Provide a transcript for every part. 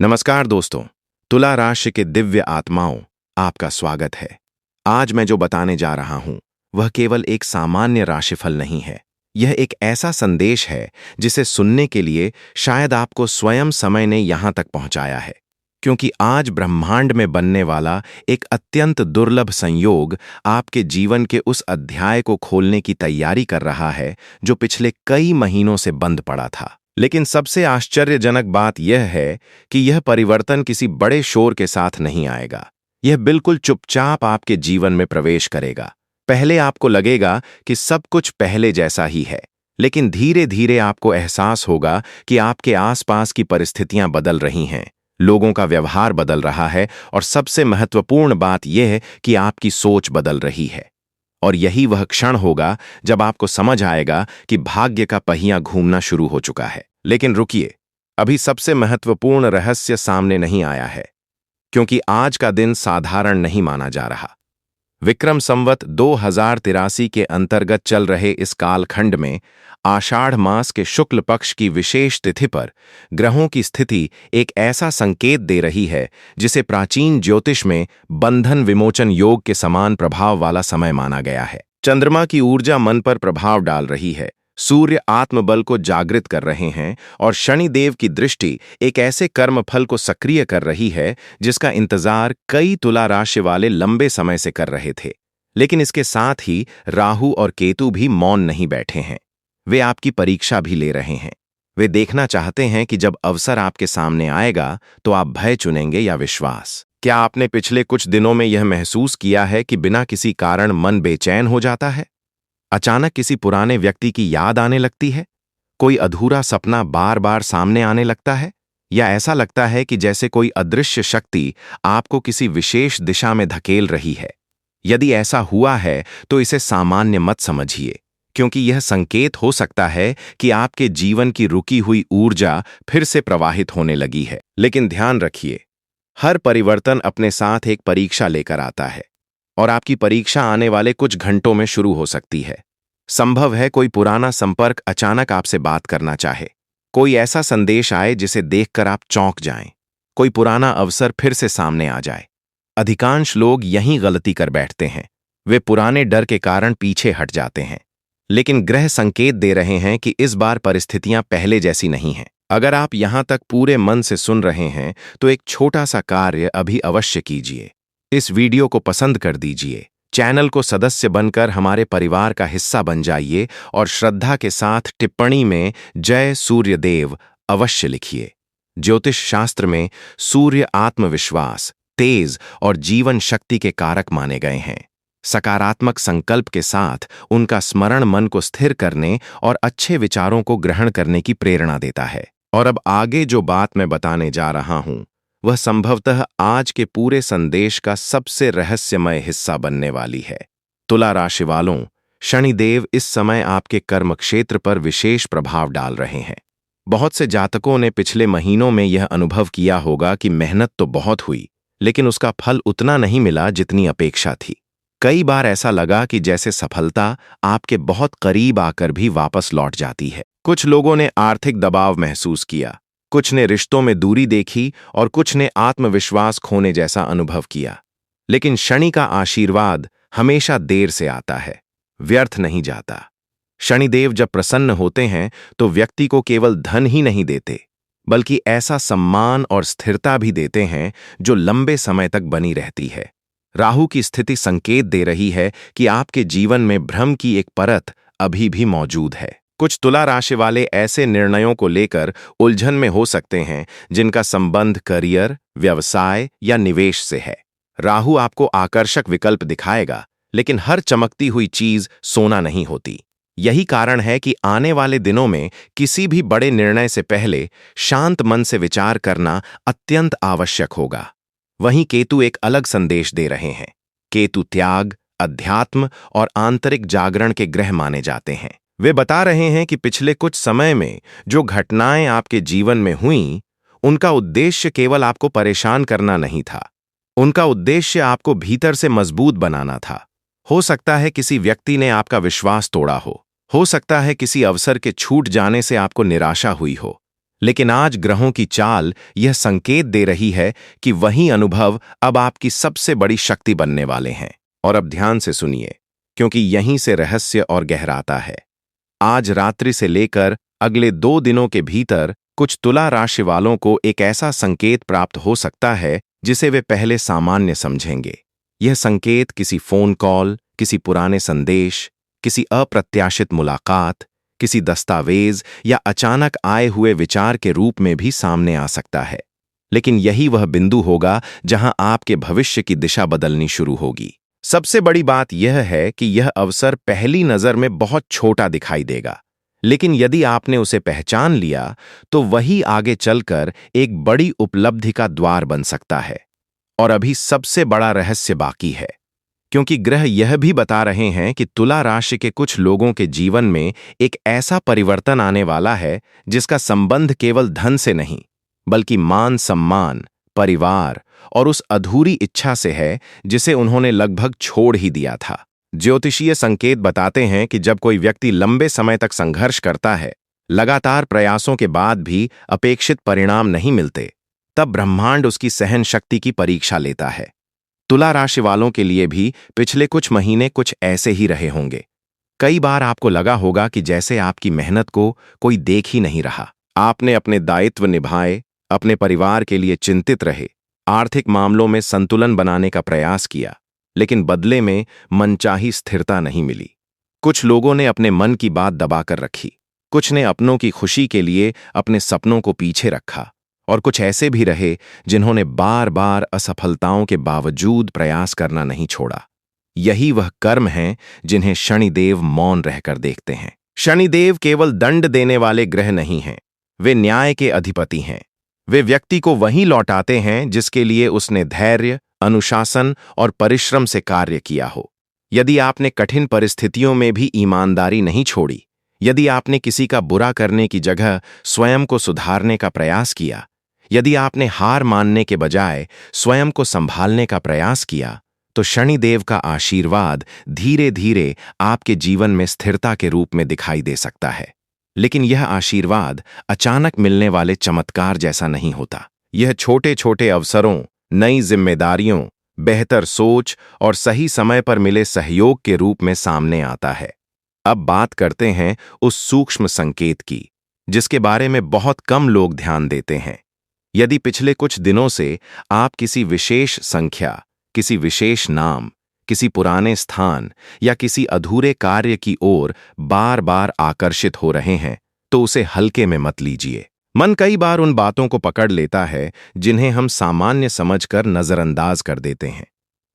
नमस्कार दोस्तों। तुला राशि के दिव्य आत्माओं, आपका स्वागत है। आज मैं जो बताने जा रहा हूं वह केवल एक सामान्य राशिफल नहीं है। यह एक ऐसा संदेश है जिसे सुनने के लिए शायद आपको स्वयं समय ने यहां तक पहुंचाया है, क्योंकि आज ब्रह्मांड में बनने वाला एक अत्यंत दुर्लभ संयोग आपके जीवन के उस अध्याय को खोलने की तैयारी कर रहा है जो पिछले कई महीनों से बंद पड़ा था। लेकिन सबसे आश्चर्यजनक बात यह है कि यह परिवर्तन किसी बड़े शोर के साथ नहीं आएगा। यह बिल्कुल चुपचाप आपके जीवन में प्रवेश करेगा। पहले आपको लगेगा कि सब कुछ पहले जैसा ही है, लेकिन धीरे धीरे आपको एहसास होगा कि आपके आसपास की परिस्थितियां बदल रही हैं, लोगों का व्यवहार बदल रहा है और सबसे महत्वपूर्ण बात यह है कि आपकी सोच बदल रही है। और यही वह क्षण होगा जब आपको समझ आएगा कि भाग्य का पहिया घूमना शुरू हो चुका है। लेकिन रुकिए, अभी सबसे महत्वपूर्ण रहस्य सामने नहीं आया है, क्योंकि आज का दिन साधारण नहीं माना जा रहा। विक्रम संवत 2083 के अंतर्गत चल रहे इस कालखंड में आषाढ़ मास के शुक्ल पक्ष की विशेष तिथि पर ग्रहों की स्थिति एक ऐसा संकेत दे रही है जिसे प्राचीन ज्योतिष में बंधन विमोचन योग के समान प्रभाव वाला समय माना गया है। चंद्रमा की ऊर्जा मन पर प्रभाव डाल रही है, सूर्य आत्मबल को जागृत कर रहे हैं और शनिदेव की दृष्टि एक ऐसे कर्मफल को सक्रिय कर रही है जिसका इंतजार कई तुला राशि वाले लंबे समय से कर रहे थे। लेकिन इसके साथ ही राहु और केतु भी मौन नहीं बैठे हैं। वे आपकी परीक्षा भी ले रहे हैं। वे देखना चाहते हैं कि जब अवसर आपके सामने आएगा तो आप भय चुनेंगे या विश्वास। क्या आपने पिछले कुछ दिनों में यह महसूस किया है कि बिना किसी कारण मन बेचैन हो जाता है? अचानक किसी पुराने व्यक्ति की याद आने लगती है, कोई अधूरा सपना बार बार सामने आने लगता है, या ऐसा लगता है कि जैसे कोई अदृश्य शक्ति आपको किसी विशेष दिशा में धकेल रही है। यदि ऐसा हुआ है तो इसे सामान्य मत समझिए, क्योंकि यह संकेत हो सकता है कि आपके जीवन की रुकी हुई ऊर्जा फिर से प्रवाहित होने लगी है। लेकिन ध्यान रखिए, हर परिवर्तन अपने साथ एक परीक्षा लेकर आता है, और आपकी परीक्षा आने वाले कुछ घंटों में शुरू हो सकती है। संभव है कोई पुराना संपर्क अचानक आपसे बात करना चाहे, कोई ऐसा संदेश आए जिसे देखकर आप चौंक जाएं, कोई पुराना अवसर फिर से सामने आ जाए। अधिकांश लोग यहीं गलती कर बैठते हैं। वे पुराने डर के कारण पीछे हट जाते हैं। लेकिन ग्रह संकेत दे रहे हैं कि इस बार परिस्थितियां पहले जैसी नहीं हैं। अगर आप यहां तक पूरे मन से सुन रहे हैं तो एक छोटा सा कार्य अभी अवश्य कीजिए। इस वीडियो को पसंद कर दीजिए, चैनल को सदस्य बनकर हमारे परिवार का हिस्सा बन जाइए और श्रद्धा के साथ टिप्पणी में जय सूर्यदेव अवश्य लिखिए। ज्योतिष शास्त्र में सूर्य आत्मविश्वास, तेज और जीवन शक्ति के कारक माने गए हैं। सकारात्मक संकल्प के साथ उनका स्मरण मन को स्थिर करने और अच्छे विचारों को ग्रहण करने की प्रेरणा देता है। और अब आगे जो बात मैं बताने जा रहा हूं वह संभवतः आज के पूरे संदेश का सबसे रहस्यमय हिस्सा बनने वाली है। तुला राशि वालों, शनिदेव इस समय आपके कर्म क्षेत्र पर विशेष प्रभाव डाल रहे हैं। बहुत से जातकों ने पिछले महीनों में यह अनुभव किया होगा कि मेहनत तो बहुत हुई, लेकिन उसका फल उतना नहीं मिला जितनी अपेक्षा थी। कई बार ऐसा लगा कि जैसे सफलता आपके बहुत करीब आकर भी वापस लौट जाती है। कुछ लोगों ने आर्थिक दबाव महसूस किया, कुछ ने रिश्तों में दूरी देखी और कुछ ने आत्मविश्वास खोने जैसा अनुभव किया। लेकिन शनि का आशीर्वाद हमेशा देर से आता है, व्यर्थ नहीं जाता। शनिदेव जब प्रसन्न होते हैं तो व्यक्ति को केवल धन ही नहीं देते, बल्कि ऐसा सम्मान और स्थिरता भी देते हैं जो लंबे समय तक बनी रहती है। राहु की स्थिति संकेत दे रही है कि आपके जीवन में भ्रम की एक परत अभी भी मौजूद है। कुछ तुला राशि वाले ऐसे निर्णयों को लेकर उलझन में हो सकते हैं जिनका संबंध करियर, व्यवसाय या निवेश से है। राहु आपको आकर्षक विकल्प दिखाएगा, लेकिन हर चमकती हुई चीज सोना नहीं होती। यही कारण है कि आने वाले दिनों में किसी भी बड़े निर्णय से पहले शांत मन से विचार करना अत्यंत आवश्यक होगा। वहीं केतु एक अलग संदेश दे रहे हैं। केतु त्याग, अध्यात्म और आंतरिक जागरण के ग्रह माने जाते हैं। वे बता रहे हैं कि पिछले कुछ समय में जो घटनाएं आपके जीवन में हुईं, उनका उद्देश्य केवल आपको परेशान करना नहीं था। उनका उद्देश्य आपको भीतर से मजबूत बनाना था। हो सकता है किसी व्यक्ति ने आपका विश्वास तोड़ा हो सकता है किसी अवसर के छूट जाने से आपको निराशा हुई हो, लेकिन आज ग्रहों की चाल यह संकेत दे रही है कि वही अनुभव अब आपकी सबसे बड़ी शक्ति बनने वाले हैं। और अब ध्यान से सुनिए, क्योंकि यहीं से रहस्य और गहराता है। आज रात्रि से लेकर अगले 2 दिनों के भीतर कुछ तुला राशि वालों को एक ऐसा संकेत प्राप्त हो सकता है जिसे वे पहले सामान्य समझेंगे। यह संकेत किसी फोन कॉल, किसी पुराने संदेश, किसी अप्रत्याशित मुलाकात, किसी दस्तावेज या अचानक आए हुए विचार के रूप में भी सामने आ सकता है। लेकिन यही वह बिंदु होगा जहां आपके भविष्य की दिशा बदलनी शुरू होगी। सबसे बड़ी बात यह है कि यह अवसर पहली नजर में बहुत छोटा दिखाई देगा, लेकिन यदि आपने उसे पहचान लिया तो वही आगे चलकर एक बड़ी उपलब्धि का द्वार बन सकता है। और अभी सबसे बड़ा रहस्य बाकी है, क्योंकि ग्रह यह भी बता रहे हैं कि तुला राशि के कुछ लोगों के जीवन में एक ऐसा परिवर्तन आने वाला है जिसका संबंध केवल धन से नहीं, बल्कि मान सम्मान, परिवार और उस अधूरी इच्छा से है जिसे उन्होंने लगभग छोड़ ही दिया था। ज्योतिषीय संकेत बताते हैं कि जब कोई व्यक्ति लंबे समय तक संघर्ष करता है, लगातार प्रयासों के बाद भी अपेक्षित परिणाम नहीं मिलते, तब ब्रह्मांड उसकी सहन शक्ति की परीक्षा लेता है। तुला राशि वालों के लिए भी पिछले कुछ महीने कुछ ऐसे ही रहे होंगे। कई बार आपको लगा होगा कि जैसे आपकी मेहनत को कोई देख ही नहीं रहा। आपने अपने दायित्व निभाए, अपने परिवार के लिए चिंतित रहे, आर्थिक मामलों में संतुलन बनाने का प्रयास किया, लेकिन बदले में मनचाही स्थिरता नहीं मिली। कुछ लोगों ने अपने मन की बात दबाकर रखी, कुछ ने अपनों की खुशी के लिए अपने सपनों को पीछे रखा, और कुछ ऐसे भी रहे जिन्होंने बार बार असफलताओं के बावजूद प्रयास करना नहीं छोड़ा। यही वह कर्म हैं जिन्हें शनिदेव मौन रहकर देखते हैं। शनिदेव केवल दंड देने वाले ग्रह नहीं हैं, वे न्याय के अधिपति हैं। वे व्यक्ति को वहीं लौटाते हैं जिसके लिए उसने धैर्य, अनुशासन और परिश्रम से कार्य किया हो। यदि आपने कठिन परिस्थितियों में भी ईमानदारी नहीं छोड़ी, यदि आपने किसी का बुरा करने की जगह स्वयं को सुधारने का प्रयास किया, यदि आपने हार मानने के बजाय स्वयं को संभालने का प्रयास किया, तो शनिदेव का आशीर्वाद धीरे धीरे आपके जीवन में स्थिरता के रूप में दिखाई दे सकता है। लेकिन यह आशीर्वाद अचानक मिलने वाले चमत्कार जैसा नहीं होता। यह छोटे छोटे अवसरों, नई जिम्मेदारियों, बेहतर सोच और सही समय पर मिले सहयोग के रूप में सामने आता है। अब बात करते हैं उस सूक्ष्म संकेत की, जिसके बारे में बहुत कम लोग ध्यान देते हैं। यदि पिछले कुछ दिनों से आप किसी विशेष संख्या, किसी विशेष नाम, किसी पुराने स्थान या किसी अधूरे कार्य की ओर बार बार आकर्षित हो रहे हैं, तो उसे हल्के में मत लीजिए। मन कई बार उन बातों को पकड़ लेता है जिन्हें हम सामान्य समझकर नजरअंदाज कर देते हैं।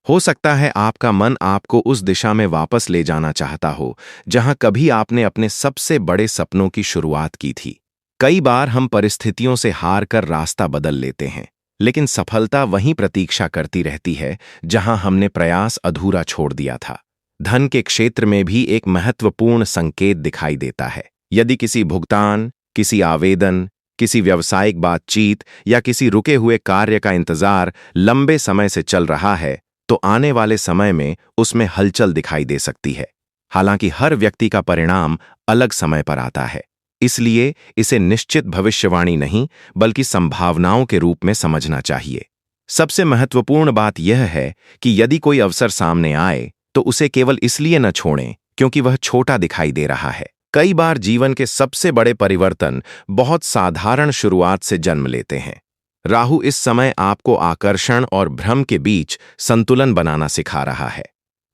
हो सकता है आपका मन आपको उस दिशा में वापस ले जाना चाहता हो जहां कभी आपने अपने सबसे बड़े सपनों की शुरुआत की थी। कई बार हम परिस्थितियों से हार कर रास्ता बदल लेते हैं, लेकिन सफलता वहीं प्रतीक्षा करती रहती है जहां हमने प्रयास अधूरा छोड़ दिया था। धन के क्षेत्र में भी एक महत्वपूर्ण संकेत दिखाई देता है। यदि किसी भुगतान, किसी आवेदन, किसी व्यावसायिक बातचीत या किसी रुके हुए कार्य का इंतजार लंबे समय से चल रहा है, तो आने वाले समय में उसमें हलचल दिखाई दे सकती है। हालांकि हर व्यक्ति का परिणाम अलग समय पर आता है, इसलिए इसे निश्चित भविष्यवाणी नहीं बल्कि संभावनाओं के रूप में समझना चाहिए। सबसे महत्वपूर्ण बात यह है कि यदि कोई अवसर सामने आए तो उसे केवल इसलिए न छोड़ें क्योंकि वह छोटा दिखाई दे रहा है। कई बार जीवन के सबसे बड़े परिवर्तन बहुत साधारण शुरुआत से जन्म लेते हैं। राहु इस समय आपको आकर्षण और भ्रम के बीच संतुलन बनाना सिखा रहा है।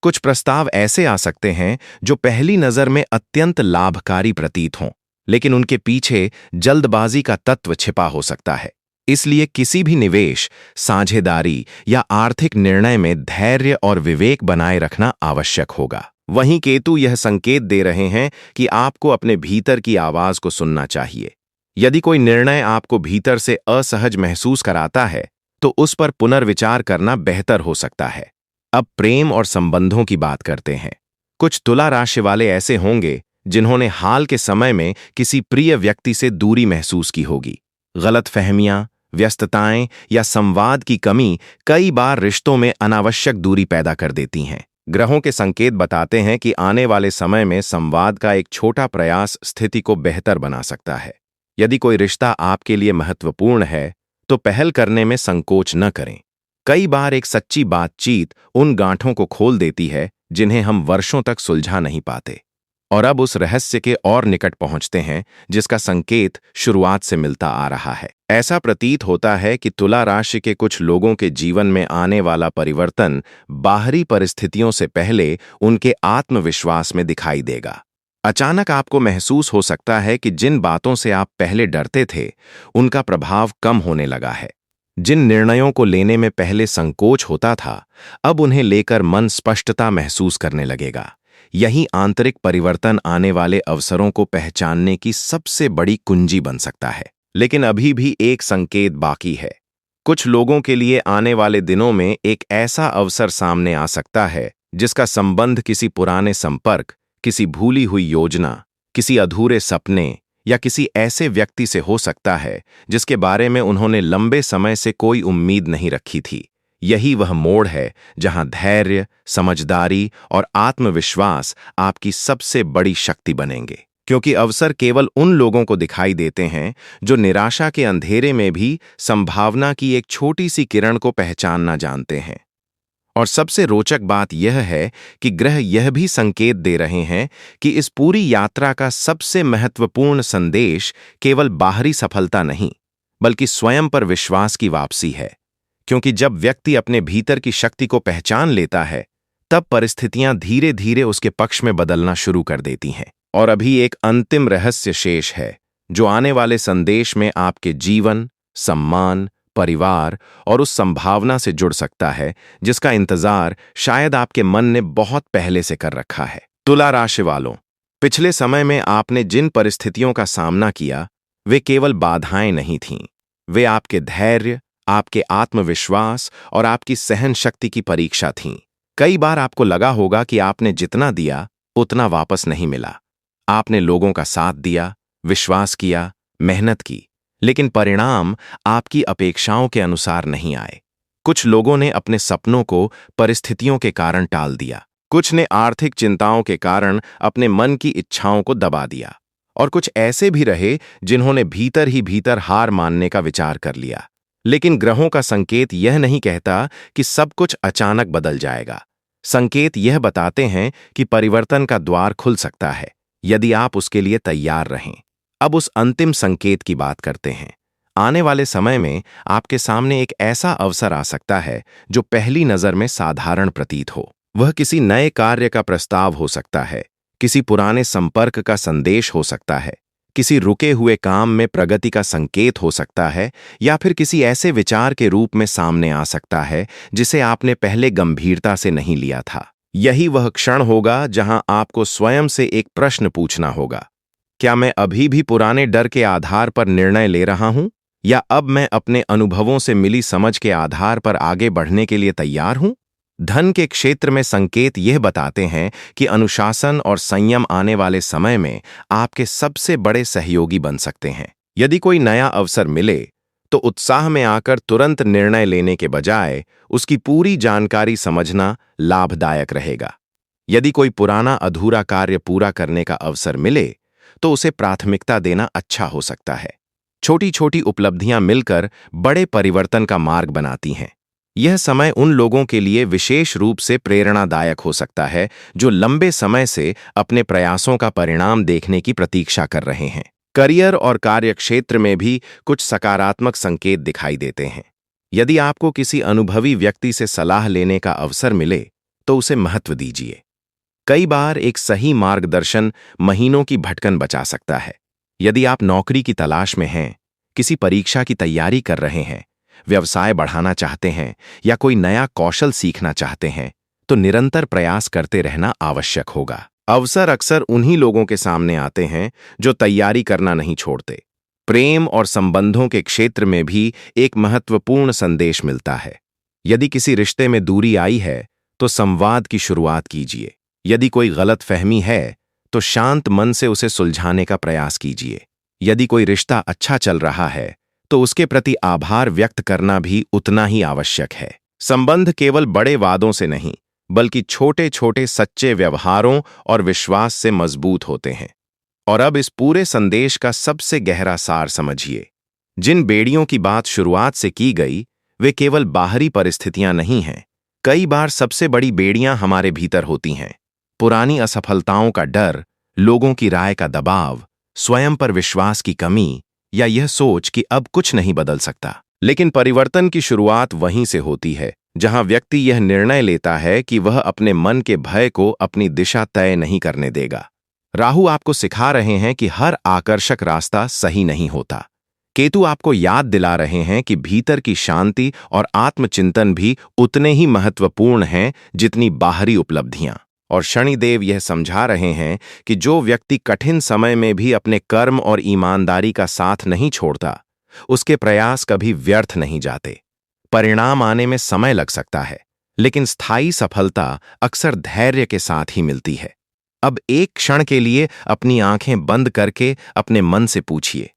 कुछ प्रस्ताव ऐसे आ सकते हैं जो पहली नजर में अत्यंत लाभकारी प्रतीत हों, लेकिन उनके पीछे जल्दबाजी का तत्व छिपा हो सकता है। इसलिए किसी भी निवेश, साझेदारी या आर्थिक निर्णय में धैर्य और विवेक बनाए रखना आवश्यक होगा। वहीं केतु यह संकेत दे रहे हैं कि आपको अपने भीतर की आवाज को सुनना चाहिए। यदि कोई निर्णय आपको भीतर से असहज महसूस कराता है, तो उस पर पुनर्विचार करना बेहतर हो सकता है। अब प्रेम और संबंधों की बात करते हैं। कुछ तुला राशि वाले ऐसे होंगे जिन्होंने हाल के समय में किसी प्रिय व्यक्ति से दूरी महसूस की होगी। गलतफहमियां, व्यस्तताएं या संवाद की कमी कई बार रिश्तों में अनावश्यक दूरी पैदा कर देती हैं। ग्रहों के संकेत बताते हैं कि आने वाले समय में संवाद का एक छोटा प्रयास स्थिति को बेहतर बना सकता है। यदि कोई रिश्ता आपके लिए महत्वपूर्ण है तो पहल करने में संकोच न करें। कई बार एक सच्ची बातचीत उन गांठों को खोल देती है जिन्हें हम वर्षों तक सुलझा नहीं पाते, और अब उस रहस्य के और निकट पहुंचते हैं जिसका संकेत शुरुआत से मिलता आ रहा है। ऐसा प्रतीत होता है कि तुला राशि के कुछ लोगों के जीवन में आने वाला परिवर्तन बाहरी परिस्थितियों से पहले उनके आत्मविश्वास में दिखाई देगा। अचानक आपको महसूस हो सकता है कि जिन बातों से आप पहले डरते थे उनका प्रभाव कम होने लगा है। जिन निर्णयों को लेने में पहले संकोच होता था, अब उन्हें लेकर मन स्पष्टता महसूस करने लगेगा। यही आंतरिक परिवर्तन आने वाले अवसरों को पहचानने की सबसे बड़ी कुंजी बन सकता है। लेकिन अभी भी एक संकेत बाकी है। कुछ लोगों के लिए आने वाले दिनों में एक ऐसा अवसर सामने आ सकता है जिसका संबंध किसी पुराने संपर्क, किसी भूली हुई योजना, किसी अधूरे सपने या किसी ऐसे व्यक्ति से हो सकता है जिसके बारे में उन्होंने लंबे समय से कोई उम्मीद नहीं रखी थी। यही वह मोड़ है जहां धैर्य, समझदारी और आत्मविश्वास आपकी सबसे बड़ी शक्ति बनेंगे, क्योंकि अवसर केवल उन लोगों को दिखाई देते हैं जो निराशा के अंधेरे में भी संभावना की एक छोटी सी किरण को पहचानना जानते हैं। और सबसे रोचक बात यह है कि ग्रह यह भी संकेत दे रहे हैं कि इस पूरी यात्रा का सबसे महत्वपूर्ण संदेश केवल बाहरी सफलता नहीं, बल्कि स्वयं पर विश्वास की वापसी है। क्योंकि जब व्यक्ति अपने भीतर की शक्ति को पहचान लेता है, तब परिस्थितियां धीरे धीरे उसके पक्ष में बदलना शुरू कर देती हैं। और अभी एक अंतिम रहस्य शेष है, जो आने वाले संदेश में आपके जीवन, सम्मान, परिवार और उस संभावना से जुड़ सकता है जिसका इंतजार शायद आपके मन ने बहुत पहले से कर रखा है। तुला राशि वालों, पिछले समय में आपने जिन परिस्थितियों का सामना किया, वे केवल बाधाएं नहीं थीं। वे आपके धैर्य, आपके आत्मविश्वास और आपकी सहन शक्ति की परीक्षा थीं। कई बार आपको लगा होगा कि आपने जितना दिया उतना वापस नहीं मिला। आपने लोगों का साथ दिया, विश्वास किया, मेहनत की, लेकिन परिणाम आपकी अपेक्षाओं के अनुसार नहीं आए। कुछ लोगों ने अपने सपनों को परिस्थितियों के कारण टाल दिया, कुछ ने आर्थिक चिंताओं के कारण अपने मन की इच्छाओं को दबा दिया, और कुछ ऐसे भी रहे जिन्होंने भीतर ही भीतर हार मानने का विचार कर लिया। लेकिन ग्रहों का संकेत यह नहीं कहता कि सब कुछ अचानक बदल जाएगा। संकेत यह बताते हैं कि परिवर्तन का द्वार खुल सकता है, यदि आप उसके लिए तैयार रहें। अब उस अंतिम संकेत की बात करते हैं। आने वाले समय में आपके सामने एक ऐसा अवसर आ सकता है जो पहली नजर में साधारण प्रतीत हो। वह किसी नए कार्य का प्रस्ताव हो सकता है, किसी पुराने संपर्क का संदेश हो सकता है, किसी रुके हुए काम में प्रगति का संकेत हो सकता है, या फिर किसी ऐसे विचार के रूप में सामने आ सकता है जिसे आपने पहले गंभीरता से नहीं लिया था। यही वह क्षण होगा जहां आपको स्वयं से एक प्रश्न पूछना होगा, क्या मैं अभी भी पुराने डर के आधार पर निर्णय ले रहा हूं, या अब मैं अपने अनुभवों से मिली समझ के आधार पर आगे बढ़ने के लिए तैयार हूं? धन के क्षेत्र में संकेत यह बताते हैं कि अनुशासन और संयम आने वाले समय में आपके सबसे बड़े सहयोगी बन सकते हैं। यदि कोई नया अवसर मिले तो उत्साह में आकर तुरंत निर्णय लेने के बजाय उसकी पूरी जानकारी समझना लाभदायक रहेगा। यदि कोई पुराना अधूरा कार्य पूरा करने का अवसर मिले तो उसे प्राथमिकता देना अच्छा हो सकता है। छोटी छोटी उपलब्धियां मिलकर बड़े परिवर्तन का मार्ग बनाती हैं। यह समय उन लोगों के लिए विशेष रूप से प्रेरणादायक हो सकता है जो लंबे समय से अपने प्रयासों का परिणाम देखने की प्रतीक्षा कर रहे हैं। करियर और कार्यक्षेत्र में भी कुछ सकारात्मक संकेत दिखाई देते हैं। यदि आपको किसी अनुभवी व्यक्ति से सलाह लेने का अवसर मिले तो उसे महत्व दीजिए। कई बार एक सही मार्गदर्शन महीनों की भटकन बचा सकता है। यदि आप नौकरी की तलाश में हैं, किसी परीक्षा की तैयारी कर रहे हैं, व्यवसाय बढ़ाना चाहते हैं या कोई नया कौशल सीखना चाहते हैं, तो निरंतर प्रयास करते रहना आवश्यक होगा। अवसर अक्सर उन्हीं लोगों के सामने आते हैं जो तैयारी करना नहीं छोड़ते। प्रेम और संबंधों के क्षेत्र में भी एक महत्वपूर्ण संदेश मिलता है। यदि किसी रिश्ते में दूरी आई है तो संवाद की शुरुआत कीजिए। यदि कोई गलतफहमी है तो शांत मन से उसे सुलझाने का प्रयास कीजिए। यदि कोई रिश्ता अच्छा चल रहा है तो उसके प्रति आभार व्यक्त करना भी उतना ही आवश्यक है। संबंध केवल बड़े वादों से नहीं, बल्कि छोटे छोटे सच्चे व्यवहारों और विश्वास से मजबूत होते हैं। और अब इस पूरे संदेश का सबसे गहरा सार समझिए। जिन बेड़ियों की बात शुरुआत से की गई, वे केवल बाहरी परिस्थितियां नहीं हैं। कई बार सबसे बड़ी बेड़ियां हमारे भीतर होती हैं। पुरानी असफलताओं का डर, लोगों की राय का दबाव, स्वयं पर विश्वास की कमी, या यह सोच कि अब कुछ नहीं बदल सकता। लेकिन परिवर्तन की शुरुआत वहीं से होती है, जहां व्यक्ति यह निर्णय लेता है कि वह अपने मन के भय को अपनी दिशा तय नहीं करने देगा। राहु आपको सिखा रहे हैं कि हर आकर्षक रास्ता सही नहीं होता। केतु आपको याद दिला रहे हैं कि भीतर की शांति और आत्मचिंतन भी उतने ही महत्वपूर्ण हैं जितनी बाहरी उपलब्धियां। और शनिदेव यह समझा रहे हैं कि जो व्यक्ति कठिन समय में भी अपने कर्म और ईमानदारी का साथ नहीं छोड़ता, उसके प्रयास कभी व्यर्थ नहीं जाते। परिणाम आने में समय लग सकता है, लेकिन स्थायी सफलता अक्सर धैर्य के साथ ही मिलती है। अब एक क्षण के लिए अपनी आंखें बंद करके अपने मन से पूछिए,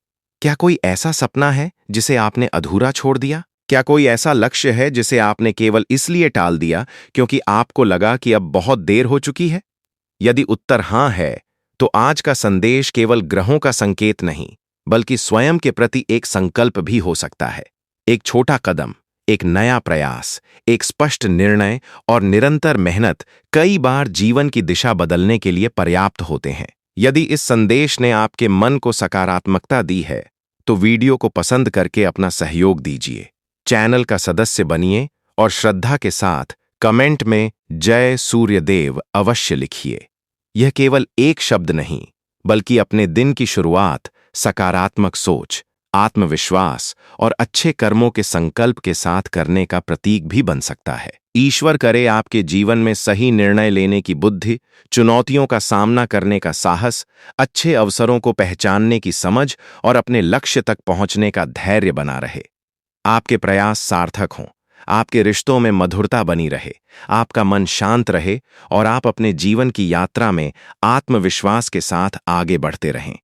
क्या कोई ऐसा सपना है जिसे आपने अधूरा छोड़ दिया? क्या कोई ऐसा लक्ष्य है जिसे आपने केवल इसलिए टाल दिया क्योंकि आपको लगा कि अब बहुत देर हो चुकी है? यदि उत्तर हाँ है, तो आज का संदेश केवल ग्रहों का संकेत नहीं, बल्कि स्वयं के प्रति एक संकल्प भी हो सकता है। एक छोटा कदम, एक नया प्रयास, एक स्पष्ट निर्णय और निरंतर मेहनत कई बार जीवन की दिशा बदलने के लिए पर्याप्त होते हैं। यदि इस संदेश ने आपके मन को सकारात्मकता दी है, तो वीडियो को पसंद करके अपना सहयोग दीजिए, चैनल का सदस्य बनिए और श्रद्धा के साथ कमेंट में जय सूर्यदेव अवश्य लिखिए। यह केवल एक शब्द नहीं, बल्कि अपने दिन की शुरुआत सकारात्मक सोच, आत्मविश्वास और अच्छे कर्मों के संकल्प के साथ करने का प्रतीक भी बन सकता है। ईश्वर करे आपके जीवन में सही निर्णय लेने की बुद्धि, चुनौतियों का सामना करने का साहस, अच्छे अवसरों को पहचानने की समझ और अपने लक्ष्य तक पहुंचने का धैर्य बना रहे। आपके प्रयास सार्थक हों, आपके रिश्तों में मधुरता बनी रहे, आपका मन शांत रहे और आप अपने जीवन की यात्रा में आत्मविश्वास के साथ आगे बढ़ते रहें।